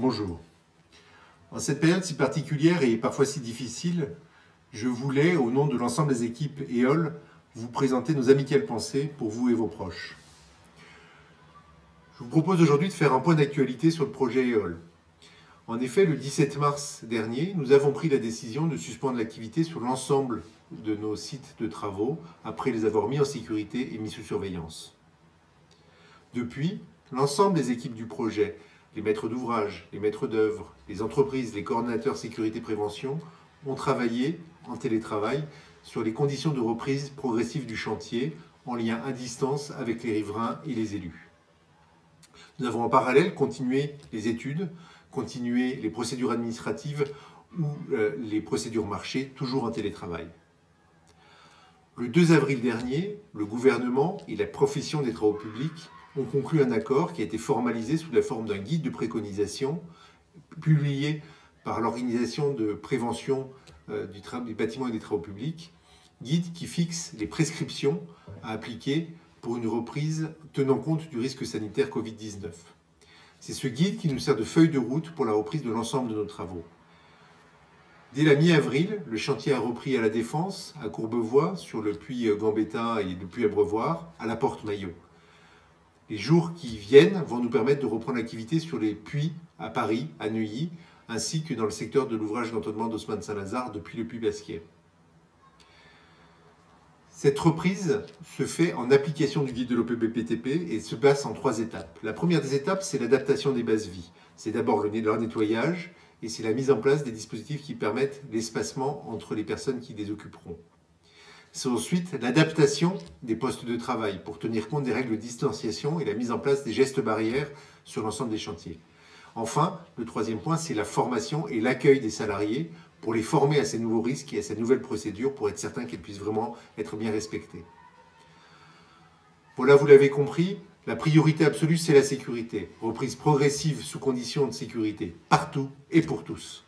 Bonjour. En cette période si particulière et parfois si difficile, je voulais, au nom de l'ensemble des équipes EOL, vous présenter nos amicales pensées pour vous et vos proches. Je vous propose aujourd'hui de faire un point d'actualité sur le projet EOL. En effet, le 17 mars dernier, nous avons pris la décision de suspendre l'activité sur l'ensemble de nos sites de travaux après les avoir mis en sécurité et mis sous surveillance. Depuis, l'ensemble des équipes du projet, les maîtres d'ouvrage, les maîtres d'œuvre, les entreprises, les coordonnateurs sécurité-prévention ont travaillé en télétravail sur les conditions de reprise progressive du chantier en lien à distance avec les riverains et les élus. Nous avons en parallèle continué les études, continué les procédures administratives ou les procédures marché, toujours en télétravail. Le 2 avril dernier, le gouvernement et la profession des travaux publics ont conclu un accord qui a été formalisé sous la forme d'un guide de préconisation publié par l'Organisation de prévention du bâtiment et des travaux publics, guide qui fixe les prescriptions à appliquer pour une reprise tenant compte du risque sanitaire Covid-19. C'est ce guide qui nous sert de feuille de route pour la reprise de l'ensemble de nos travaux. Dès la mi-avril, le chantier a repris à la Défense, à Courbevoie, sur le puits Gambetta et le puits Abreuvoir, à la Porte Maillot. Les jours qui viennent vont nous permettre de reprendre l'activité sur les puits à Paris, à Neuilly, ainsi que dans le secteur de l'ouvrage d'entonnement d'Haussmann Saint-Lazare depuis le puits Basquiat. Cette reprise se fait en application du guide de l'OPBPTP et se passe en 3 étapes. La première des étapes, c'est l'adaptation des bases vie. C'est d'abord leur nettoyage et c'est la mise en place des dispositifs qui permettent l'espacement entre les personnes qui les occuperont. C'est ensuite l'adaptation des postes de travail pour tenir compte des règles de distanciation et la mise en place des gestes barrières sur l'ensemble des chantiers. Enfin, le 3e point, c'est la formation et l'accueil des salariés pour les former à ces nouveaux risques et à ces nouvelles procédures pour être certain qu'elles puissent vraiment être bien respectées. Voilà, vous l'avez compris, la priorité absolue, c'est la sécurité. Reprise progressive sous conditions de sécurité, partout et pour tous.